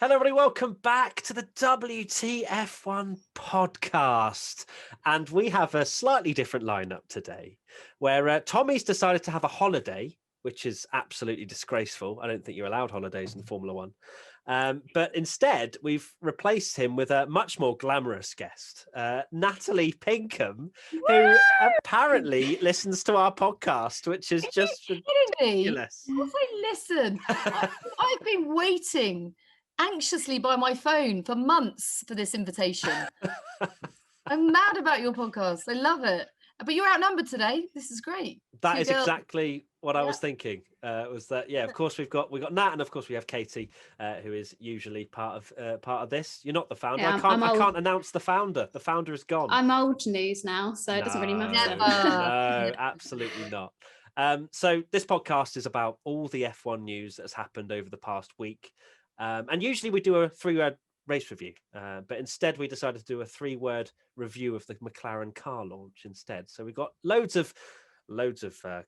Hello, everybody. Welcome back to the WTF1 podcast. And we have a slightly different lineup today where Tomy's decided to have a holiday, which is absolutely disgraceful. I don't think you're allowed holidays in Formula One. But instead, we've replaced him with a much more glamorous guest, Natalie Pinkham, who apparently listens to our podcast, which is just ridiculous. Of course I listen. I've been waiting anxiously by my phone for months for this invitation. I'm mad about your podcast. I love it. But you're outnumbered today. This is great. That is exactly what I was thinking. Was that of course we've got Nat, and of course we have Katie, who is usually part of this. You're not the founder. Yeah, I can't announce the founder. The founder is gone. I'm old news now, so it doesn't really matter. No, absolutely not. So this podcast is about all the F1 news that has happened over the past week. And usually we do a 3-word race review, but instead we decided to do a 3-word review of the McLaren car launch instead. So we got loads of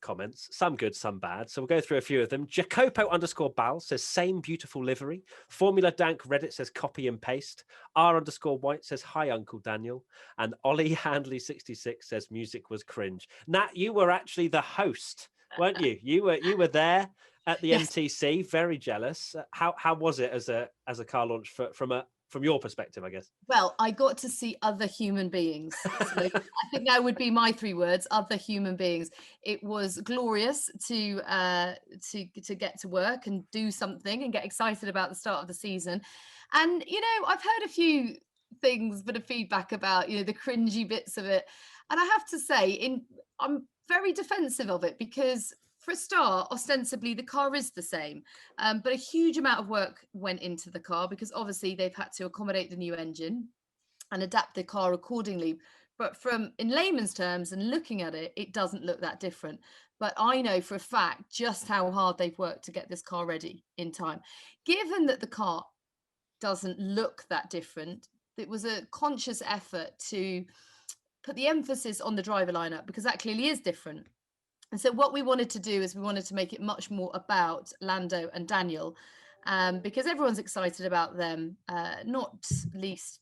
comments, some good, some bad. So we'll go through a few of them. Jacopo_Bal says same beautiful livery. Formula Dank Reddit says copy and paste. R_White says hi Uncle Daniel. And Ollie Handley 66 says music was cringe. Nat, you were actually the host, weren't you? You were there at the MTC. Very jealous. How was it as a car launch from your perspective, I guess? Well, I got to see other human beings. So I think that would be my 3 words: other human beings. It was glorious to get to work and do something and get excited about the start of the season. And I've heard a few things, bit of feedback about the cringy bits of it, and I have to say, I'm very defensive of it because, for a start, ostensibly the car is the same, but a huge amount of work went into the car because obviously they've had to accommodate the new engine and adapt the car accordingly. But in layman's terms and looking at it, it doesn't look that different. But I know for a fact just how hard they've worked to get this car ready in time. Given that the car doesn't look that different, it was a conscious effort to put the emphasis on the driver lineup because that clearly is different. And so what we wanted to do is we wanted to make it much more about Lando and Daniel, because everyone's excited about them, not least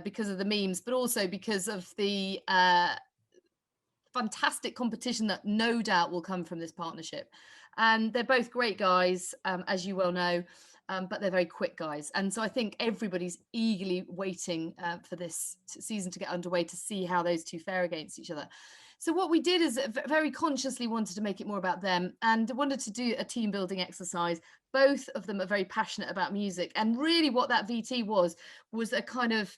because of the memes, but also because of the fantastic competition that no doubt will come from this partnership. And they're both great guys, as you well know, but they're very quick guys. And so I think everybody's eagerly waiting for this season to get underway to see how those two fare against each other. So what we did is very consciously wanted to make it more about them and wanted to do a team building exercise. Both of them are very passionate about music. And really what that VT was a kind of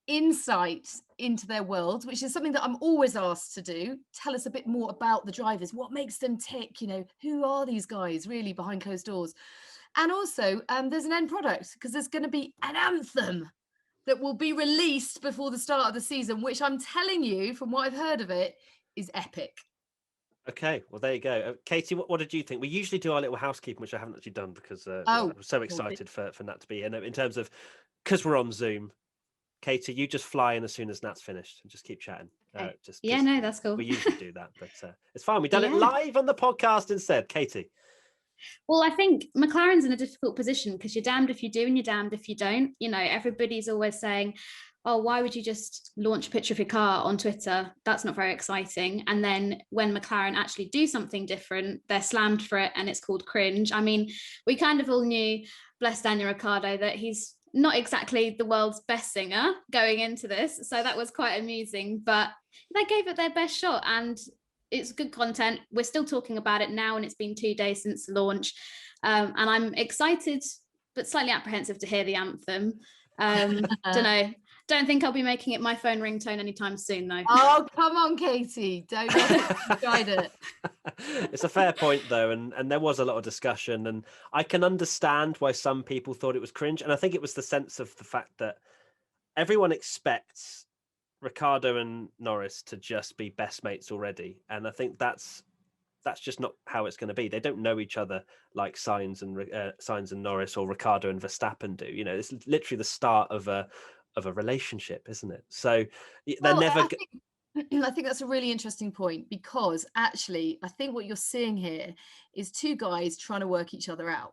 insight into their world, which is something that I'm always asked to do. Tell us a bit more about the drivers. What makes them tick? Who are these guys really behind closed doors? And also there's an end product because there's going to be an anthem that will be released before the start of the season, which I'm telling you from what I've heard of it, is epic. Okay, well, there you go. Katie, what did you think? We usually do our little housekeeping, which I haven't actually done because I'm so excited for Nat to be here. In terms of, because we're on Zoom, Katie, you just fly in as soon as Nat's finished and just keep chatting. Okay. No, that's cool. We usually do that, but it's fine. We've done it live on the podcast instead. Katie. Well, I think McLaren's in a difficult position because you're damned if you do and you're damned if you don't. Everybody's always saying, oh, why would you just launch a picture of your car on Twitter? That's not very exciting. And then when McLaren actually do something different, they're slammed for it and it's called cringe. I mean, we kind of all knew, bless Daniel Ricciardo, that he's not exactly the world's best singer going into this. So that was quite amusing, but they gave it their best shot and it's good content. We're still talking about it now and it's been 2 days since launch. And I'm excited, but slightly apprehensive to hear the anthem. Don't think I'll be making it my phone ringtone anytime soon, though. Oh, come on, Katie. Don't tried it. It's a fair point, though, and there was a lot of discussion, and I can understand why some people thought it was cringe, and I think it was the sense of the fact that everyone expects Ricciardo and Norris to just be best mates already, and I think that's just not how it's going to be. They don't know each other like Sainz and Norris or Ricciardo and Verstappen do. It's literally the start of a relationship, isn't it? So I think that's a really interesting point because actually I think what you're seeing here is 2 guys trying to work each other out.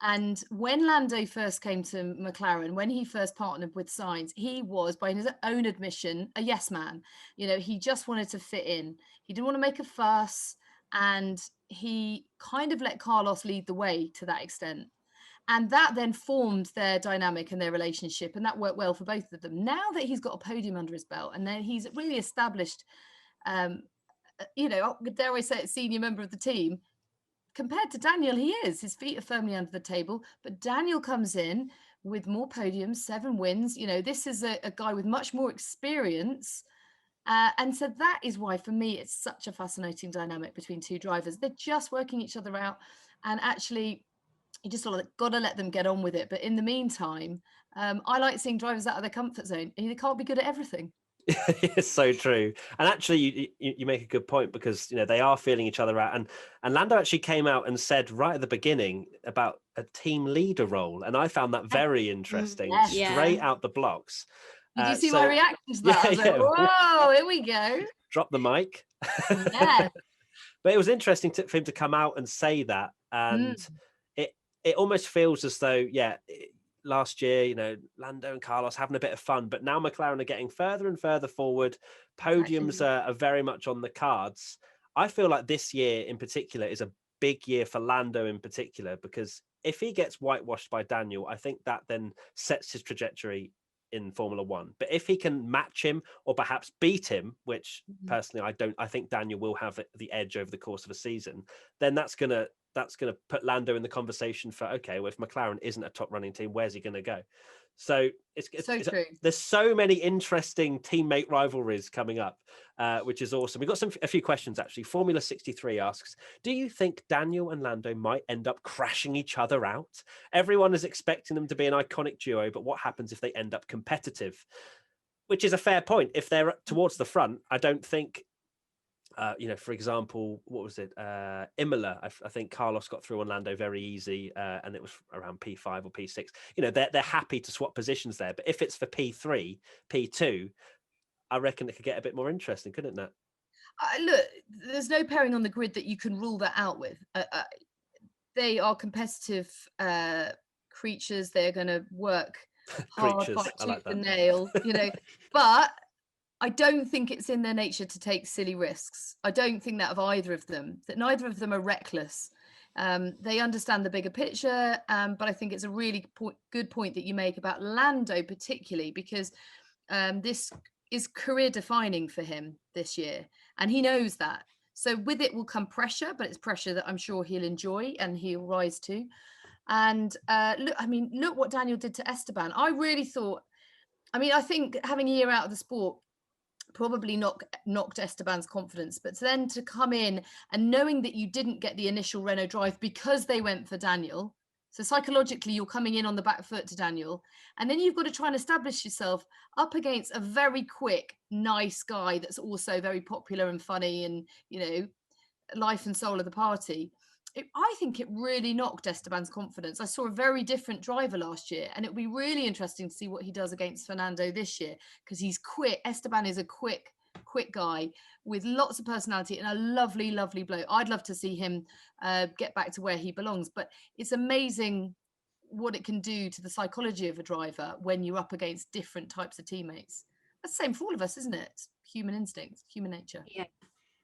And when Lando first came to McLaren, when he first partnered with Sainz, he was, by his own admission, a yes man. You know, he just wanted to fit in. He didn't want to make a fuss, and he kind of let Carlos lead the way to that extent. And that then formed their dynamic and their relationship, and that worked well for both of them. Now that he's got a podium under his belt, and then he's really established, you know, dare I say it, senior member of the team, compared to Daniel, he is. His feet are firmly under the table, but Daniel comes in with more podiums, 7 wins. You know, this is a guy with much more experience. And so that is why, for me, it's such a fascinating dynamic between two drivers. They're just working each other out. And actually, you just sort of got to let them get on with it. But in the meantime, I like seeing drivers out of their comfort zone. They can't be good at everything. It's so true. And actually you make a good point, because you know they are feeling each other out, and Lando actually came out and said right at the beginning about a team leader role, and I found that very interesting. Yes. Straight out the blocks. Did you see my reaction to that? I was like, whoa, here we go. Drop the mic. Yeah. But it was interesting for him to come out and say that, and it almost feels as though last year, you know, Lando and Carlos having a bit of fun, but now McLaren are getting further and further forward. Podiums are very much on the cards. I feel like this year in particular is a big year for Lando in particular, because if he gets whitewashed by Daniel, I think that then sets his trajectory in Formula One. But if he can match him or perhaps beat him, which personally I think Daniel will have the edge over the course of a season, then that's gonna put Lando in the conversation for, okay, well, if McLaren isn't a top running team, where's he going to go? So it's true. There's so many interesting teammate rivalries coming up, which is awesome. We've got a few questions actually. Formula 63 asks, do you think Daniel and Lando might end up crashing each other out? Everyone is expecting them to be an iconic duo, but what happens if they end up competitive? Which is a fair point. If they're towards the front, I don't think, you know, for example, what was it? Imola. I think Carlos got through on Lando very easy, and it was around P5 or P6. You know, they're happy to swap positions there. But if it's for P3, P2, I reckon it could get a bit more interesting, couldn't it? Look, there's no pairing on the grid that you can rule that out with. They are competitive creatures. They're going to work hard, fight tooth and nail, you know, but I don't think it's in their nature to take silly risks. I don't think that of either of them, that neither of them are reckless. They understand the bigger picture, but I think it's a really good point that you make about Lando particularly, because this is career defining for him this year, and he knows that. So with it will come pressure, but it's pressure that I'm sure he'll enjoy and he'll rise to. And look what Daniel did to Esteban. I really thought, I think having a year out of the sport probably knocked Esteban's confidence, but then to come in and knowing that you didn't get the initial Renault drive because they went for Daniel, so psychologically you're coming in on the back foot to Daniel, and then you've got to try and establish yourself up against a very quick, nice guy that's also very popular and funny and, you know, life and soul of the party. I think it really knocked Esteban's confidence. I saw a very different driver last year, and it'll be really interesting to see what he does against Fernando this year, because he's quick. Esteban is a quick guy with lots of personality and a lovely, lovely bloke. I'd love to see him get back to where he belongs, but it's amazing what it can do to the psychology of a driver when you're up against different types of teammates. That's the same for all of us, isn't it? It's human instincts, human nature. Yeah.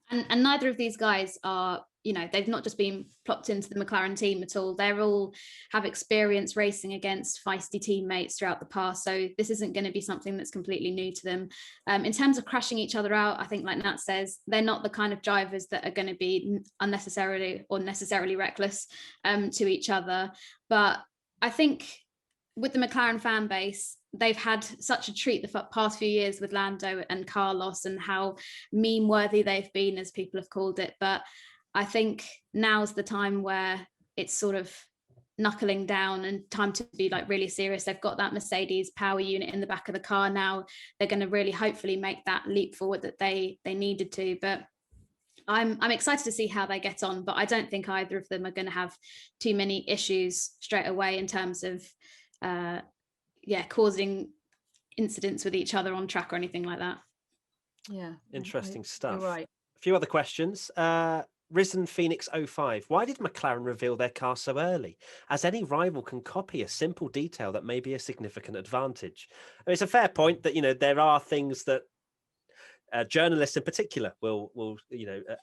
And neither of these guys are, you know, they've not just been plopped into the McLaren team at all. They're all have experience racing against feisty teammates throughout the past. So this isn't going to be something that's completely new to them. In terms of crashing each other out, I think, like Nat says, they're not the kind of drivers that are going to be unnecessarily or necessarily reckless to each other. But I think with the McLaren fan base, they've had such a treat the past few years with Lando and Carlos and how meme worthy they've been, as people have called it. But I think now's the time where it's sort of knuckling down and time to be like really serious. They've got that Mercedes power unit in the back of the car now. They're going to really hopefully make that leap forward that they needed to. But I'm excited to see how they get on, but I don't think either of them are going to have too many issues straight away in terms of causing incidents with each other on track or anything like that. Yeah, interesting stuff. You're right. A few other questions. Risen Phoenix 05. Why did McLaren reveal their car so early? As any rival can copy a simple detail that may be a significant advantage. I mean, it's a fair point that, there are things that journalists in particular will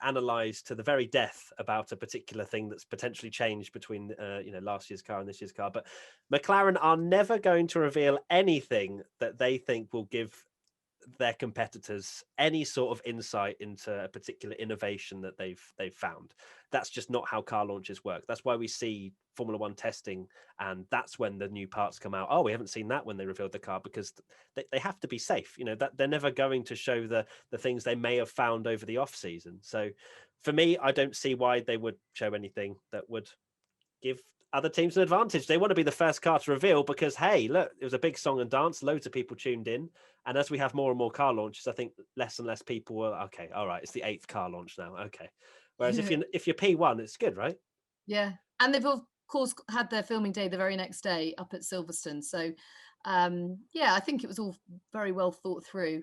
analyze to the very death about a particular thing that's potentially changed between last year's car and this year's car. But McLaren are never going to reveal anything that they think will give their competitors any sort of insight into a particular innovation that they've found. That's just not how car launches work. That's why we see Formula One testing, and that's when the new parts come out. Oh, we haven't seen that when they revealed the car, because they have to be safe. That they're never going to show the things they may have found over the off season. So for me, I don't see why they would show anything that would give other teams an advantage. They want to be the first car to reveal because, hey, look, it was a big song and dance. Loads of people tuned in. And as we have more and more car launches, I think less and less people will, okay, all right, it's the 8th car launch now. Okay. Whereas if you're P1, it's good, right? Yeah. And they've of course had their filming day the very next day up at Silverstone. So I think it was all very well thought through.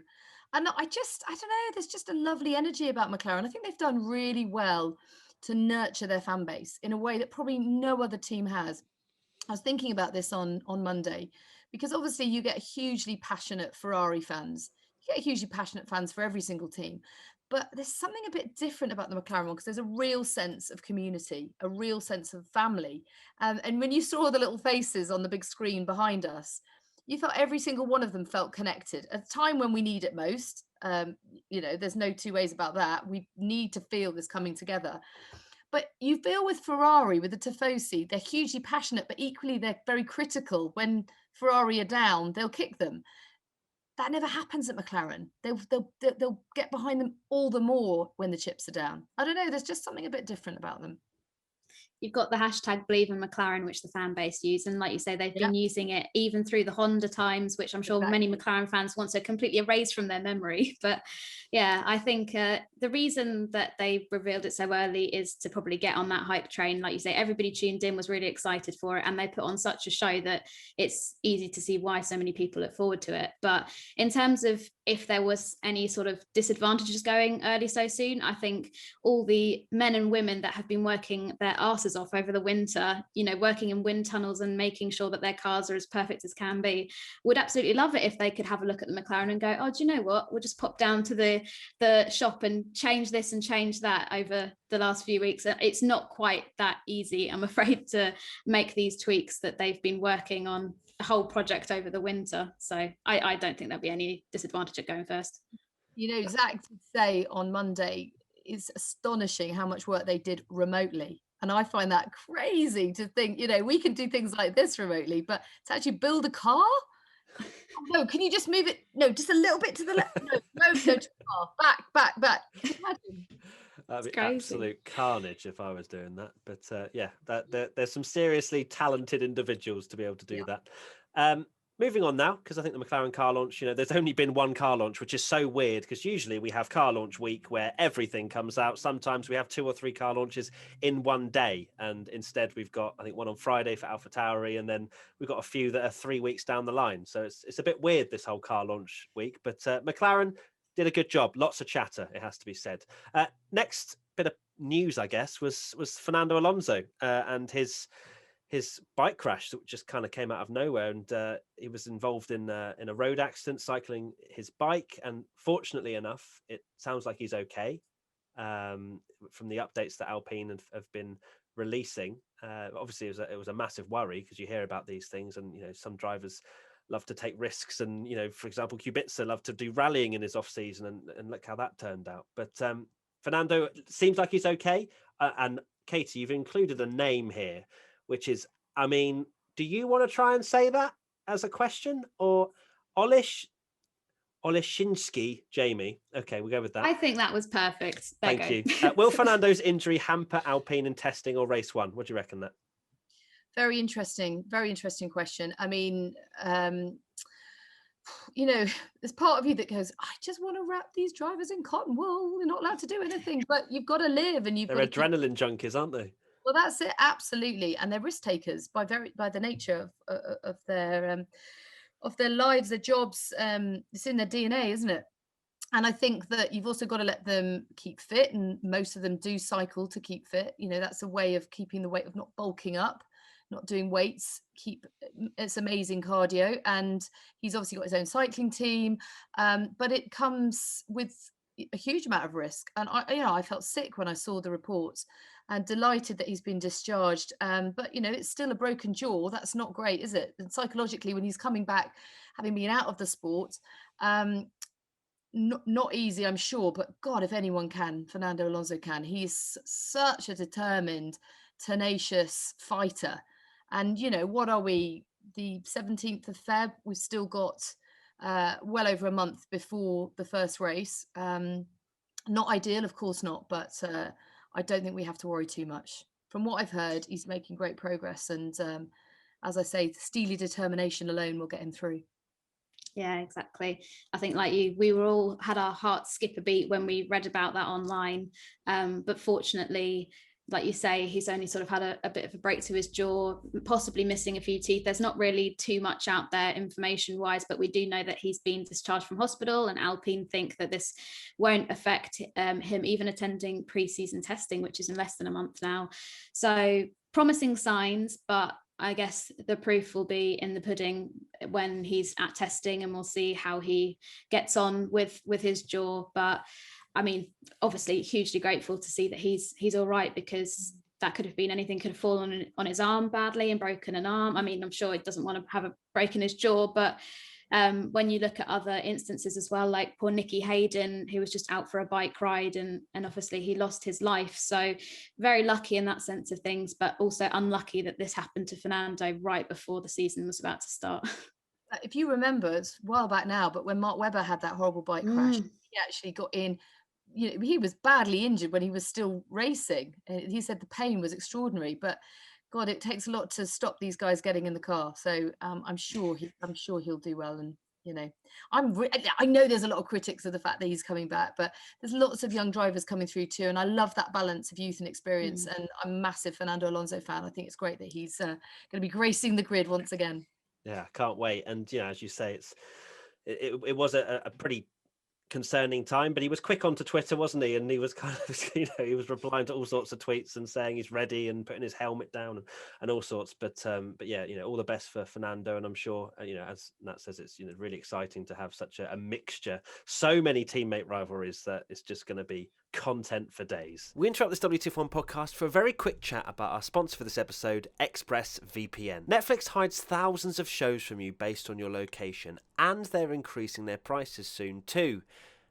And I don't know, there's just a lovely energy about McLaren. I think they've done really well to nurture their fan base in a way that probably no other team has. I was thinking about this on Monday, because obviously you get hugely passionate Ferrari fans. You get hugely passionate fans for every single team. But there's something a bit different about the McLaren one, because there's a real sense of community, a real sense of family. And when you saw the little faces on the big screen behind us, you felt every single one of them felt connected at a time when we need it most. There's no two ways about that. We need to feel this coming together. But you feel with Ferrari, with the Tifosi, they're hugely passionate, but equally they're very critical. When Ferrari are down, they'll kick them. That never happens at McLaren. They'll get behind them all the more when the chips are down. I don't know. There's just something a bit different about them. You've got the hashtag Believe in McLaren, which the fan base use, and like you say, they've been using it even through the Honda times, which I'm sure many McLaren fans want to completely erase from their memory. But yeah, I think the reason that they revealed it so early is to probably get on that hype train. Like you say, everybody tuned in, was really excited for it, and they put on such a show that it's easy to see why so many people look forward to it. But in terms of if there was any sort of disadvantages going early so soon, I think all the men and women that have been working their asses off over the winter, working in wind tunnels and making sure that their cars are as perfect as can be, would absolutely love it if they could have a look at the McLaren and go, oh, do you know what? We'll just pop down to the shop and change this and change that over the last few weeks. It's not quite that easy, I'm afraid, to make these tweaks that they've been working on a whole project over the winter. So I don't think there'll be any disadvantage at going first. Zach did say on Monday, it's astonishing how much work they did remotely. And I find that crazy to think, we can do things like this remotely, but to actually build a car? Oh, no, can you just move it? No, just a little bit to the left. No, to the car. Back. Can you imagine? That'd be absolute carnage if I was doing that. But there's some seriously talented individuals to be able to do that. Moving on now, because I think the McLaren car launch, there's only been one car launch, which is so weird, because usually we have car launch week where everything comes out. Sometimes we have 2 or 3 car launches in one day. And instead we've got, I think, one on Friday for AlphaTauri, and then we've got a few that are 3 weeks down the line. So it's a bit weird, this whole car launch week. But McLaren did a good job. Lots of chatter, it has to be said. Next bit of news, I guess, was Fernando Alonso and his bike crash that just kind of came out of nowhere, and he was involved in a road accident cycling his bike, and fortunately enough it sounds like he's okay from the updates that Alpine have been releasing. Obviously it was a massive worry, because you hear about these things, and some drivers love to take risks, and for example Kubica loved to do rallying in his off season, and look how that turned out. But Fernando seems like he's okay, and Katie, you've included a name here, which is, I mean, do you want to try and say that as a question? Or Oleshinsky Jamie? Okay, we'll go with that. I think that was perfect. Thank you. Will Fernando's injury hamper Alpine in testing or race one? What do you reckon that? Very interesting question. I mean, there's part of you that goes, I just want to wrap these drivers in cotton wool. They're not allowed to do anything, but you've got to live, and they're adrenaline junkies, aren't they? Well, that's it, absolutely, and they're risk takers by the nature of their lives, their jobs. It's in their DNA, isn't it? And I think that you've also got to let them keep fit, and most of them do cycle to keep fit. You know, that's a way of keeping the weight, of not bulking up, not doing weights. It's amazing cardio, and he's obviously got his own cycling team, but it comes with a huge amount of risk. And I felt sick when I saw the reports, and delighted that he's been discharged. But it's still a broken jaw. That's not great, is it? And psychologically, when he's coming back, having been out of the sport. Not easy, I'm sure, but God, if anyone can, Fernando Alonso can. He's such a determined, tenacious fighter. And what are we? The 17th of Feb. We've still got well over a month before the first race. Not ideal, of course not, but I don't think we have to worry too much. From what I've heard, he's making great progress, and as I say, steely determination alone will get him through. Yeah, exactly. I think like you, we were all had our hearts skip a beat when we read about that online. But fortunately, like you say, he's only sort of had a bit of a break to his jaw, possibly missing a few teeth. There's not really too much out there information wise, but we do know that he's been discharged from hospital, and Alpine think that this won't affect him even attending pre-season testing, which is in less than a month now. So promising signs, but I guess the proof will be in the pudding when he's at testing, and we'll see how he gets on with his jaw. But I mean, obviously hugely grateful to see that he's all right, because that could have been anything, could have fallen on his arm badly and broken an arm. I mean, I'm sure he doesn't want to have a break in his jaw, but when you look at other instances as well, like poor Nicky Hayden, who was just out for a bike ride, and obviously he lost his life. So very lucky in that sense of things, but also unlucky that this happened to Fernando right before the season was about to start. If you remember, it's a while back now, but when Mark Webber had that horrible bike crash, he actually got in. He was badly injured when he was still racing. He said the pain was extraordinary, but God, it takes a lot to stop these guys getting in the car. So I'm sure he'll do well. And I know there's a lot of critics of the fact that he's coming back, but there's lots of young drivers coming through too, and I love that balance of youth and experience. And I'm a massive Fernando Alonso fan. I think it's great that he's going to be gracing the grid once again. Yeah, can't wait. And as you say, it was a pretty concerning time, but he was quick onto Twitter, wasn't he? And he was kind of, he was replying to all sorts of tweets and saying he's ready and putting his helmet down and all sorts. But yeah, all the best for Fernando. And I'm sure, as Nat says, it's really exciting to have such a mixture, so many teammate rivalries, that it's just going to be content for days. We interrupt this WTF1 podcast for a very quick chat about our sponsor for this episode, ExpressVPN. Netflix hides thousands of shows from you based on your location, and they're increasing their prices soon too.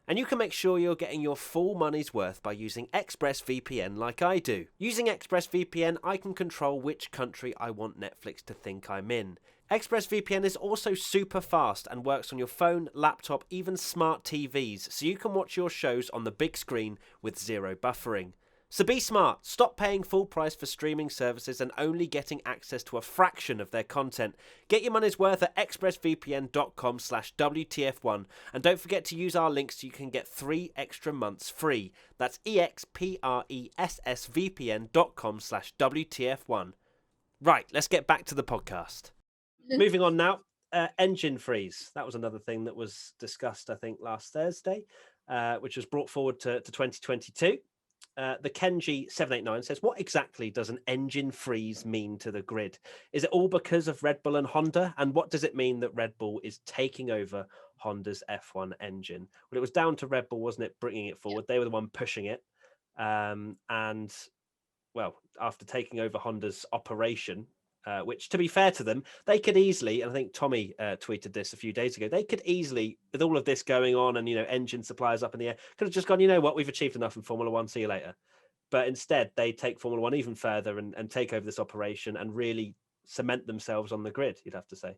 And you can make sure you're getting your full money's worth by using ExpressVPN like I do. Using ExpressVPN, I can control which country I want Netflix to think I'm in. ExpressVPN is also super fast and works on your phone, laptop, even smart TVs, so you can watch your shows on the big screen with zero buffering. So be smart, stop paying full price for streaming services and only getting access to a fraction of their content. Get your money's worth at expressvpn.com/WTF1, and don't forget to use our links so you can get 3 extra months free. That's expressvpn.com/WTF1. Right, let's get back to the podcast. Moving on now, engine freeze. That was another thing that was discussed, I think, last Thursday, which was brought forward to 2022. The Kenji 789 says, what exactly does an engine freeze mean to the grid? Is it all because of Red Bull and Honda? And what does it mean that Red Bull is taking over Honda's F1 engine? Well, it was down to Red Bull, wasn't it, bringing it forward? They were the one pushing it. And, well, after taking over Honda's operation, which, to be fair to them, they could easily, and I think Tommy tweeted this a few days ago, they could easily, with all of this going on and, engine suppliers up in the air, could have just gone, what, we've achieved enough in Formula One, see you later. But instead, they take Formula One even further and take over this operation and really cement themselves on the grid, you'd have to say.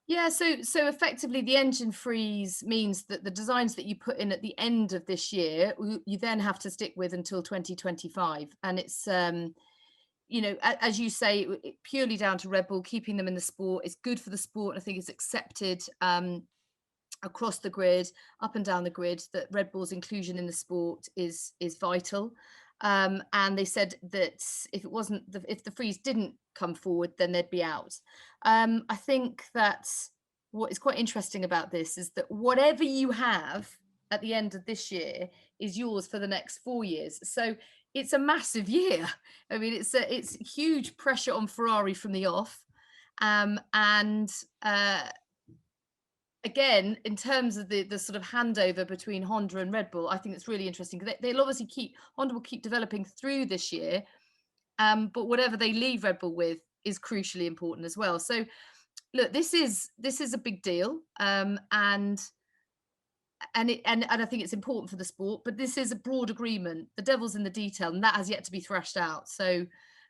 Yeah, so effectively the engine freeze means that the designs that you put in at the end of this year, you then have to stick with until 2025. And it's as you say, purely down to Red Bull, keeping them in the sport. It's good for the sport. I think it's accepted across the grid, up and down the grid, that Red Bull's inclusion in the sport is vital. And they said that if the freeze didn't come forward, then they'd be out. I think that what is quite interesting about this is that whatever you have at the end of this year is yours for the next 4 years. So it's a massive year. I mean, it's huge pressure on Ferrari from the off. And again, in terms of the sort of handover between Honda and Red Bull, I think it's really interesting because they'll obviously Honda will keep developing through this year. But whatever they leave Red Bull with is crucially important as well. So look, this is a big deal. And I think it's important for the sport, but this is a broad agreement. The devil's in the detail, and that has yet to be thrashed out. So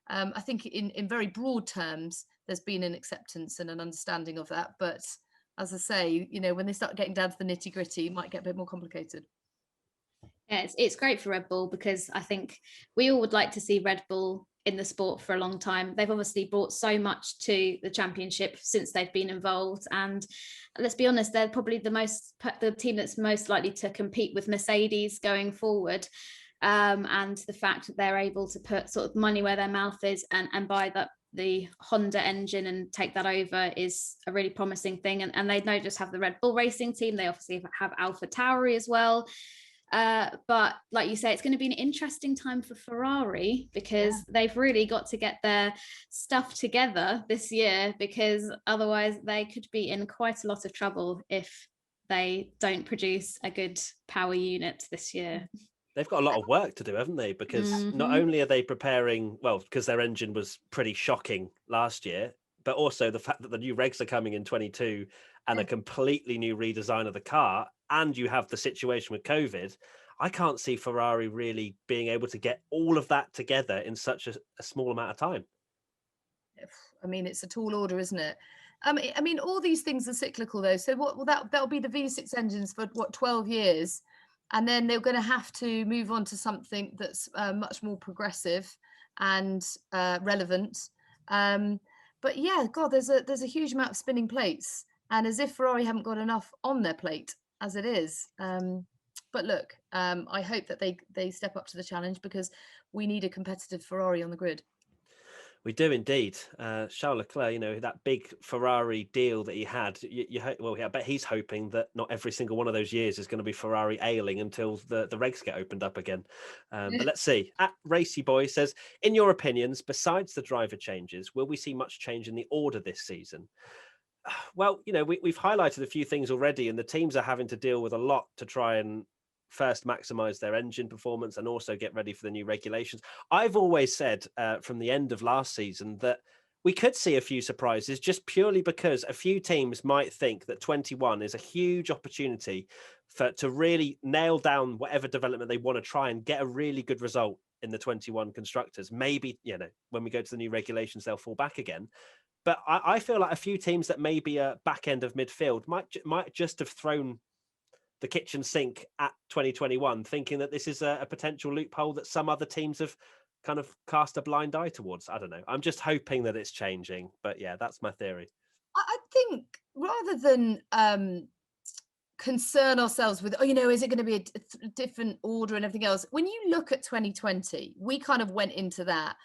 I think in very broad terms, there's been an acceptance and an understanding of that. But as I say, when they start getting down to the nitty gritty, it might get a bit more complicated. Yeah, it's great for Red Bull because I think we all would like to see Red Bull in the sport for a long time. They've obviously brought so much to the championship since they've been involved, and let's be honest, they're probably the team that's most likely to compete with Mercedes going forward. And the fact that they're able to put sort of money where their mouth is and buy the Honda engine and take that over is a really promising thing. And they don't just have the Red Bull racing team, they obviously have AlphaTauri as well. But like you say, it's going to be an interesting time for Ferrari because they've really got to get their stuff together this year, because otherwise they could be in quite a lot of trouble if they don't produce a good power unit this year. They've got a lot of work to do, haven't they? Because not only are they preparing, well, because their engine was pretty shocking last year, but also the fact that the new regs are coming in 22 and a completely new redesign of the car, and you have the situation with COVID. I can't see Ferrari really being able to get all of that together in such a small amount of time. I mean, it's a tall order, isn't it? I mean, all these things are cyclical, though. So that'll be the V6 engines for 12 years, and then they're going to have to move on to something that's much more progressive and relevant. But yeah, God, there's a huge amount of spinning plates, and as if Ferrari haven't got enough on their plate as it is. But look, I hope that they step up to the challenge, because we need a competitive Ferrari on the grid. We do indeed. Charles Leclerc, that big Ferrari deal that he had, I bet he's hoping that not every single one of those years is going to be Ferrari ailing until the regs get opened up again. But let's see. At Racy Boy says, in your opinions, besides the driver changes, will we see much change in the order this season? Well, we've highlighted a few things already, and the teams are having to deal with a lot to try and first maximize their engine performance and also get ready for the new regulations. I've always said from the end of last season that we could see a few surprises, just purely because a few teams might think that 21 is a huge opportunity to really nail down whatever development they want to try and get a really good result in the 21 constructors. Maybe, when we go to the new regulations, they'll fall back again. But I feel like a few teams that maybe are back end of midfield might just have thrown the kitchen sink at 2021, thinking that this is a potential loophole that some other teams have kind of cast a blind eye towards. I don't know. I'm just hoping that it's changing. But yeah, that's my theory. I think rather than concern ourselves with, is it going to be a different order and everything else? When you look at 2020, we kind of went into that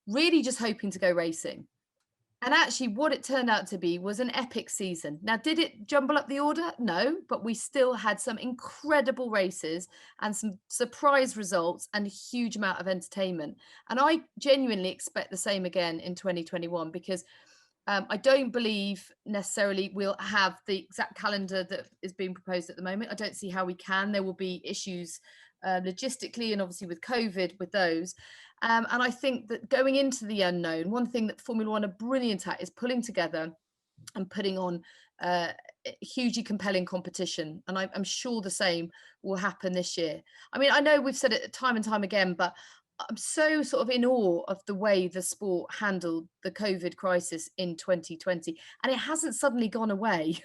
really just hoping to go racing. And actually what it turned out to be was an epic season. Now, did it jumble up the order? No, but we still had some incredible races and some surprise results and a huge amount of entertainment. And I genuinely expect the same again in 2021, because I don't believe necessarily we'll have the exact calendar that is being proposed at the moment. I don't see how we can. There will be issues logistically and obviously with COVID with those. And I think that going into the unknown, one thing that Formula One are brilliant at is pulling together and putting on hugely compelling competition. And I'm sure the same will happen this year. I mean, I know we've said it time and time again, but I'm so sort of in awe of the way the sport handled the COVID crisis in 2020. And it hasn't suddenly gone away.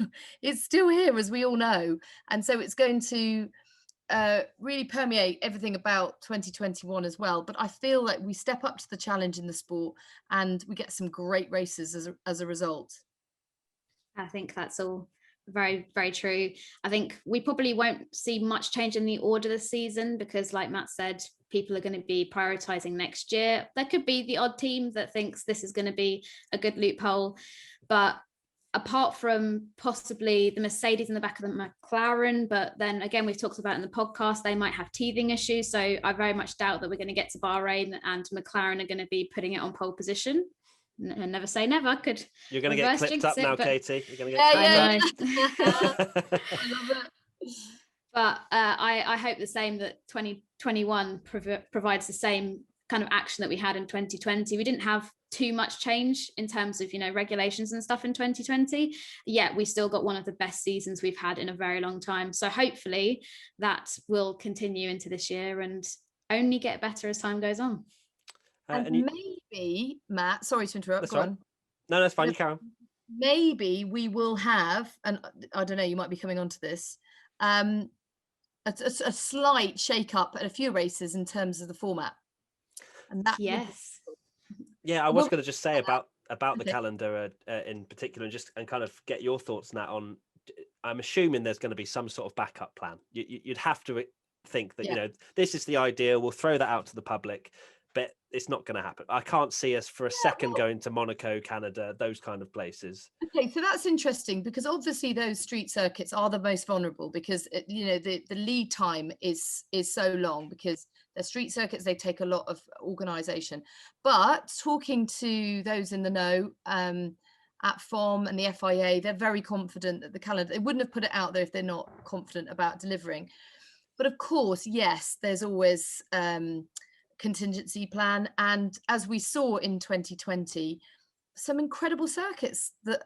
It's still here, as we all know. And so it's going to really permeate everything about 2021 as well. But I feel like we step up to the challenge in the sport and we get some great races as a result. I think that's all very, very true. I think we probably won't see much change in the order this season because, like Matt said, people are going to be prioritizing next year. There could be the odd team that thinks this is going to be a good loophole, but apart from possibly the Mercedes in the back of the McLaren, but then again, we've talked about in the podcast, they might have teething issues. So I very much doubt that we're going to get to Bahrain and McLaren are going to be putting it on pole position. Never say never. You're going to get clipped up now, Katie. You're going to get clipped up. I love it. But I hope the same, that 2021 provides the same kind of action that we had in 2020. We didn't have too much change in terms of, regulations and stuff in 2020, yet we still got one of the best seasons we've had in a very long time. So hopefully that will continue into this year and only get better as time goes on. And maybe, Matt, sorry to interrupt, go on. No, that's fine, you carry on. Maybe we will have, and I don't know, you might be coming on to this, a slight shake-up at a few races in terms of the format. And that I was going to just say about the calendar in particular, and kind of get your thoughts, Nat, on. I'm assuming there's going to be some sort of backup plan. You'd have to think that this is the idea. We'll throw that out to the public, but it's not going to happen. I can't see us for a second going to Monaco, Canada, those kind of places. Okay, so that's interesting, because obviously those street circuits are the most vulnerable, because the lead time is so long, because they're street circuits, they take a lot of organisation. But talking to those in the know at FOM and the FIA, they're very confident that the calendar, they wouldn't have put it out there if they're not confident about delivering. But of course, yes, there's always contingency plan, and as we saw in 2020, some incredible circuits that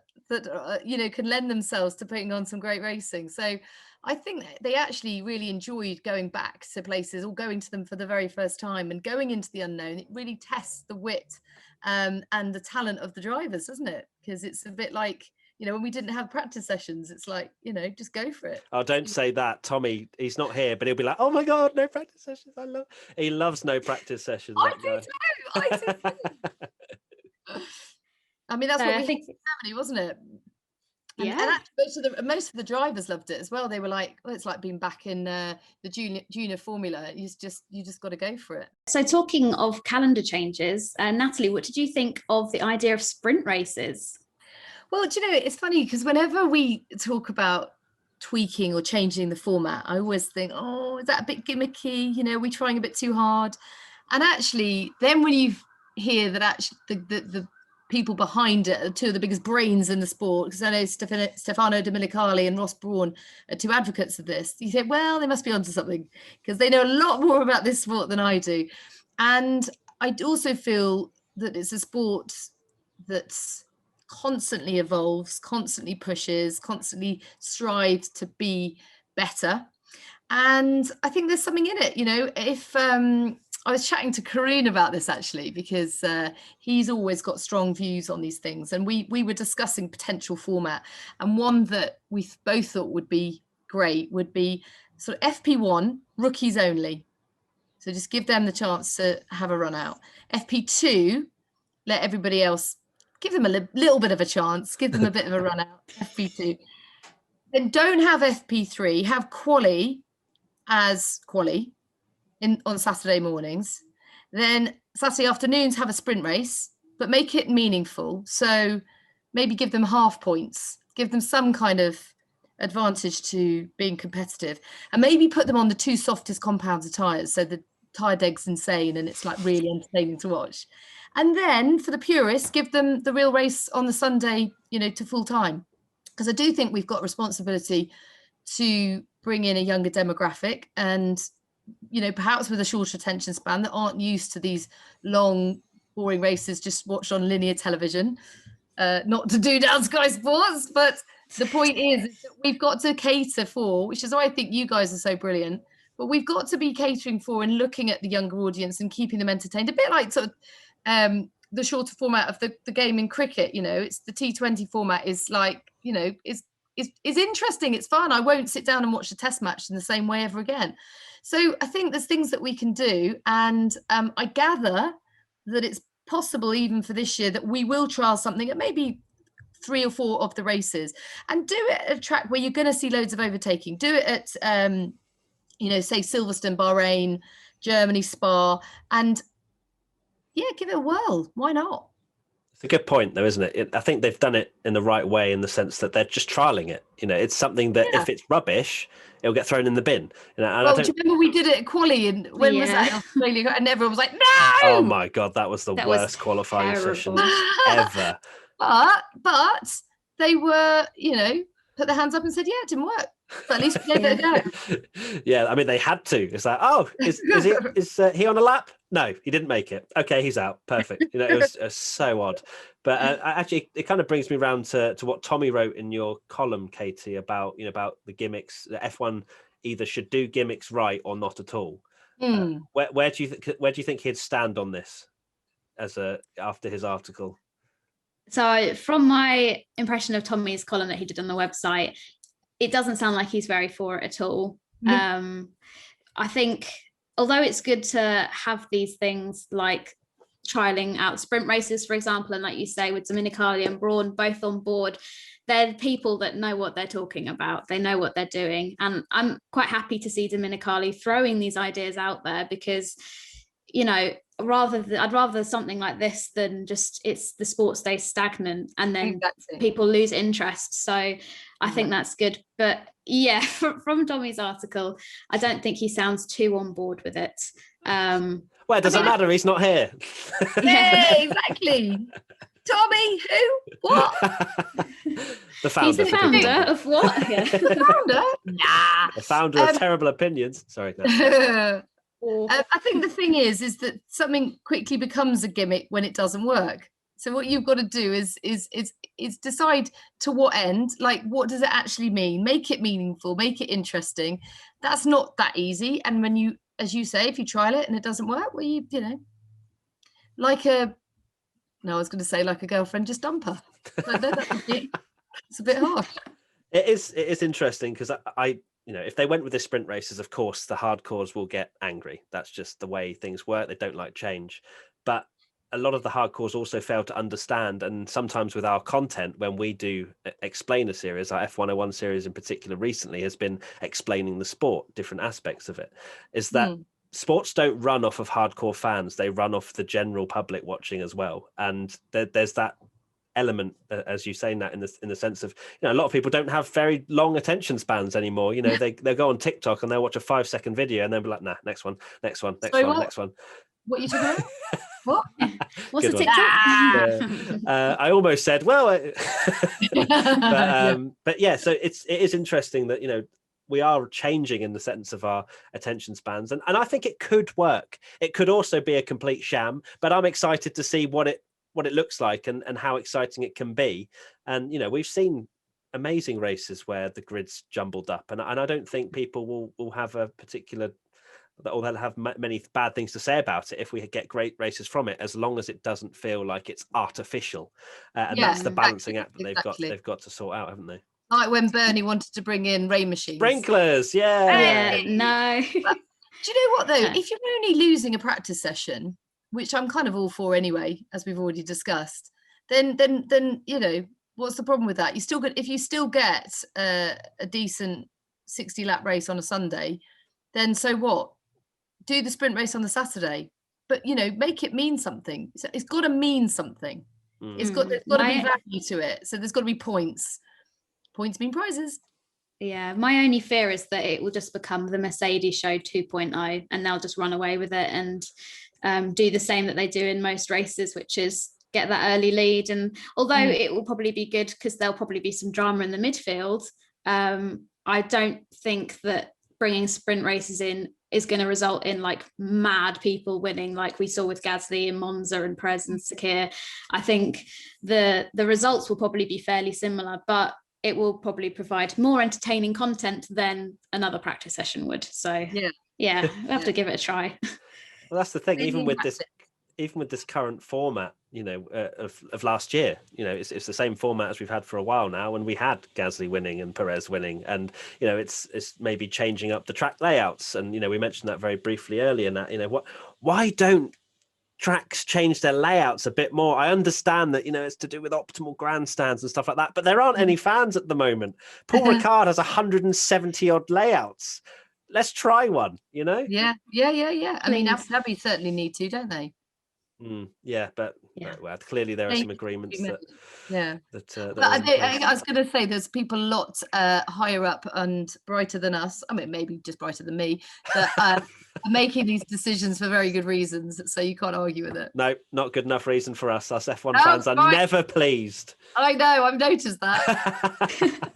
can lend themselves to putting on some great racing. So I think they actually really enjoyed going back to places, or going to them for the very first time and going into the unknown. It really tests the wit and the talent of the drivers, doesn't it? Because it's a bit like, when we didn't have practice sessions, it's like, just go for it. Oh, don't say that. Tommy, he's not here, but he'll be like, oh my God, no practice sessions. He loves no practice sessions. I do too. I mean, that's what we had in Germany, wasn't it? And actually, most of the drivers loved it as well. They were like, "Oh, it's like being back in the junior formula. You just got to go for it." So, talking of calendar changes, Natalie, what did you think of the idea of sprint races? Well, it's funny, because whenever we talk about tweaking or changing the format, I always think, "Oh, is that a bit gimmicky? Are we trying a bit too hard?" And actually, then when you hear that actually the people behind it are two of the biggest brains in the sport, because I know Stefano Domenicali and Ross Brawn are two advocates of this. You say, well, they must be onto something, because they know a lot more about this sport than I do. And I also feel that it's a sport that's constantly evolves, constantly pushes, constantly strives to be better. And I think there's something in it. If I was chatting to Karun about this, actually, because he's always got strong views on these things. And we were discussing potential format. And one that we both thought would be great would be sort of FP1, rookies only. So just give them the chance to have a run out. FP2, let everybody else, give them a little bit of a chance, give them a bit of a run out, FP2. Then don't have FP3, have quali as quali on Saturday mornings. Then Saturday afternoons have a sprint race, but make it meaningful. So maybe give them half points, give them some kind of advantage to being competitive, and maybe put them on the two softest compounds of tyres, so the tyre deg's insane and it's like really entertaining to watch. And then for the purists, give them the real race on the Sunday, to full time, because I do think we've got responsibility to bring in a younger demographic, and perhaps with a shorter attention span, that aren't used to these long, boring races just watched on linear television. Not to do down Sky Sports, but the point is that we've got to cater for, which is why I think you guys are so brilliant, but we've got to be catering for and looking at the younger audience and keeping them entertained. A bit like sort of the shorter format of the game in cricket. It's the T20 format is like, is interesting. It's fun. I won't sit down and watch a test match in the same way ever again. So I think there's things that we can do. And I gather that it's possible even for this year that we will trial something at maybe 3 or 4 of the races, and do it at a track where you're going to see loads of overtaking. Do it at, say Silverstone, Bahrain, Germany, Spa, and give it a whirl. Why not? It's a good point, though, isn't it? I think they've done it in the right way in the sense that they're just trialing it. It's something that if it's rubbish, it'll get thrown in the bin. And well, do you remember we did it at Quali, and when was that in Australia? And everyone was like, "No!" Oh my god, that was the worst qualifying session ever. But they were, put their hands up and said, "Yeah, it didn't work." But at least we gave it a go. Yeah, I mean, they had to. It's like, oh, is he on a lap? No, he didn't make it. Okay, he's out. Perfect. It was so odd. But actually, it kind of brings me round to what Tommy wrote in your column, Katie, about the gimmicks. The F1 either should do gimmicks right or not at all. Where do you think he'd stand on this after his article? So, from my impression of Tommy's column that he did on the website, it doesn't sound like he's very for it at all. I think, although it's good to have these things like trialing out sprint races, for example, and like you say, with Dominicali and Brawn both on board, they're people that know what they're talking about. They know what they're doing. And I'm quite happy to see Dominicali throwing these ideas out there because, I'd rather something like this than just it's the sport stays stagnant and then people lose interest. So I think that's good. But yeah, from Tommy's article, I don't think he sounds too on board with it. Well, it doesn't matter. He's not here. Yeah, exactly. Tommy, who? What? The founder. He's the founder of what? Yeah. The founder? Nah. The founder of Terrible Opinions. Sorry. No. I think the thing is that something quickly becomes a gimmick when it doesn't work. So what you've got to do is decide to what end, like what does it actually mean? Make it meaningful, make it interesting. That's not that easy. And when you, as you say, if you trial it and it doesn't work, well, like a girlfriend, just dump her. But no, it's a bit harsh. It is interesting because I if they went with the sprint races, of course, the hardcores will get angry. That's just the way things work. They don't like change. But a lot of the hardcores also fail to understand. And sometimes with our content, when we do explain a series, our F101 series in particular recently has been explaining the sport, different aspects of it, is that sports don't run off of hardcore fans. They run off the general public watching as well. And there's that element, as you saying that in the sense of a lot of people don't have very long attention spans anymore. They go on TikTok and they'll watch a 5-second video and they'll be like, nah, next one. Next one. What are you talking about? What? What's Good a TikTok? I almost said but yeah, so it is interesting that we are changing in the sense of our attention spans, and I think it could work. It could also be a complete sham, but I'm excited to see what it looks like and how exciting it can be. And we've seen amazing races where the grid's jumbled up, and I don't think people will have a particular, or they'll have many bad things to say about it if we get great races from it, as long as it doesn't feel like it's artificial. And that's the balancing act that they've got to sort out, haven't they? Like when Bernie wanted to bring in rain machines. Sprinklers, yeah. No. But do you know what though? If you're only losing a practice session, which I'm kind of all for anyway, as we've already discussed, then what's the problem with that? If you still get a decent 60-lap race on a Sunday, then so what? Do the sprint race on the Saturday, but make it mean something. It's got to mean something. There's got to be value to it. So there's got to be points. Points mean prizes. Yeah, my only fear is that it will just become the Mercedes show 2.0 and they'll just run away with it and do the same that they do in most races, which is get that early lead. And although it will probably be good because there'll probably be some drama in the midfield, I don't think that bringing sprint races in is going to result in like mad people winning like we saw with Gasly and Monza and Perez and Sakir. I think the results will probably be fairly similar, but it will probably provide more entertaining content than another practice session would. So yeah, we'll have to give it a try. Well, that's the thing. Even with this current format, of last year, it's the same format as we've had for a while now, and we had Gasly winning and Perez winning, and it's maybe changing up the track layouts, and we mentioned that very briefly earlier. That why don't tracks change their layouts a bit more? I understand that it's to do with optimal grandstands and stuff like that, but there aren't any fans at the moment. Paul Ricard has 170 odd layouts. Let's try one. Yeah. I mean, Abu Dhabi certainly need to, don't they? Yeah, but Yeah. Well, clearly there are some agreements that But I was going to say there's people a lot higher up and brighter than us. I mean, maybe just brighter than me, that are making these decisions for very good reasons. So you can't argue with it. No, not good enough reason for us. Us F1 fans are never pleased. I know, I've noticed that.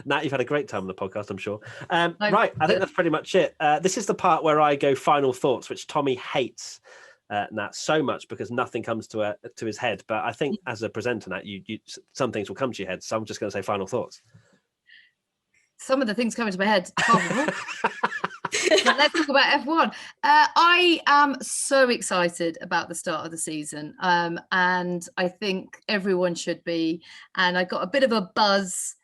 Nat, you've had a great time on the podcast, I'm sure. Right, I think that's pretty much it. This is the part where I go final thoughts, which Tommy hates, Nat, so much because nothing comes to his head. But I think as a presenter, Nat, you some things will come to your head. So I'm just going to say final thoughts. Some of the things coming to my head. But let's talk about F1. I am so excited about the start of the season, and I think everyone should be. And I got a bit of a buzz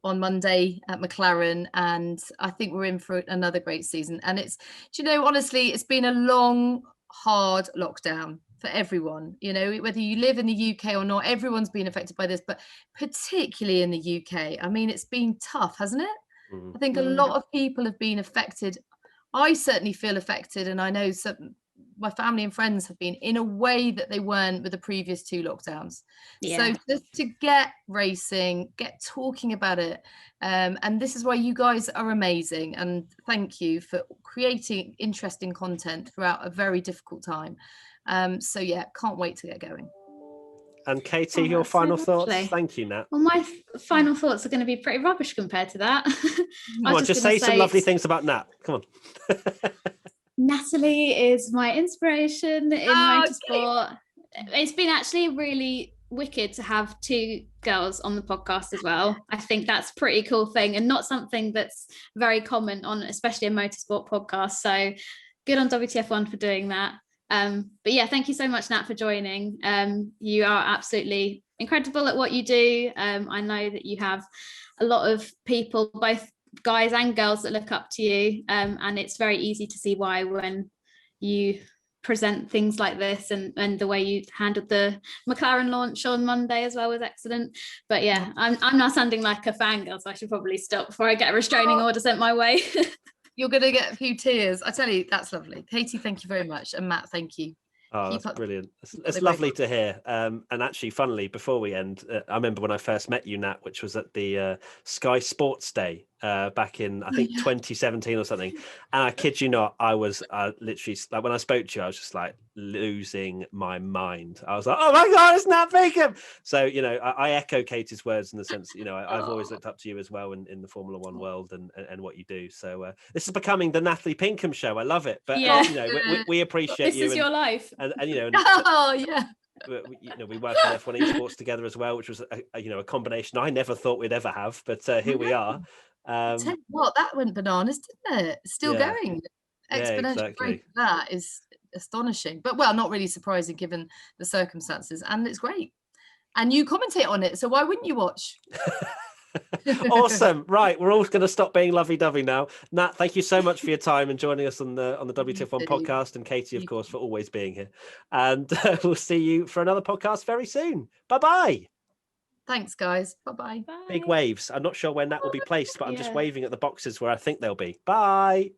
on Monday at McLaren, and I think we're in for another great season. And it's, honestly, it's been a long, hard lockdown for everyone. Whether you live in the UK or not, everyone's been affected by this, but particularly in the UK. I mean, it's been tough, hasn't it? I think a lot of people have been affected. I certainly feel affected, and I know my family and friends have been, in a way that they weren't with the previous 2 lockdowns. So just to get racing, get talking about it, and this is why you guys are amazing, and thank you for creating interesting content throughout a very difficult time. So yeah, can't wait to get going. And Katie, your final thoughts? Thank you, Nat. Well, my final thoughts are going to be pretty rubbish compared to that. Come on, just say some lovely things about Nat. Come on. Natalie is my inspiration in motorsport. Okay. It's been actually really wicked to have 2 girls on the podcast as well. I think that's a pretty cool thing, and not something that's very common on, especially a motorsport podcast. So good on WTF1 for doing that. But yeah, thank you so much, Nat, for joining. You are absolutely incredible at what you do. I know that you have a lot of people, both guys and girls, that look up to you, and it's very easy to see why when you present things like this, and the way you handled the McLaren launch on Monday as well was excellent. But yeah, I'm now sounding like a fangirl, so I should probably stop before I get a restraining order sent my way. You're going to get a few tears. I tell you, that's lovely. Katie, thank you very much. And Matt, thank you. Oh, that's brilliant. It's lovely to hear. And actually, funnily, before we end, I remember when I first met you, Nat, which was at the Sky Sports Day back in, I think, 2017 or something. And I kid you not, I was literally, like, when I spoke to you, I was just like losing my mind. I was like, oh my God, it's Nat Pinkham. So, I echo Katie's words in the sense, I've always looked up to you as well in the Formula One world and what you do. So this is becoming the Natalie Pinkham show. I love it. But, we appreciate you. This is your life. And oh yeah, we work on F1 esports together as well, which was a combination I never thought we'd ever have, but here we are. Tell you what, that went bananas, didn't it? Still going. Exponential growth. That is astonishing, but not really surprising given the circumstances, and it's great. And you commentate on it, so why wouldn't you watch? Awesome. Right, we're all going to stop being lovey-dovey now. Nat, thank you so much for your time and joining us on the WTF1 podcast, and Katie, of course, for always being here. And we'll see you for another podcast very soon. Bye-bye. Thanks, guys. Bye-bye. Bye. Big waves. I'm not sure when that will be placed, but I'm just waving at the boxes where I think they'll be. Bye.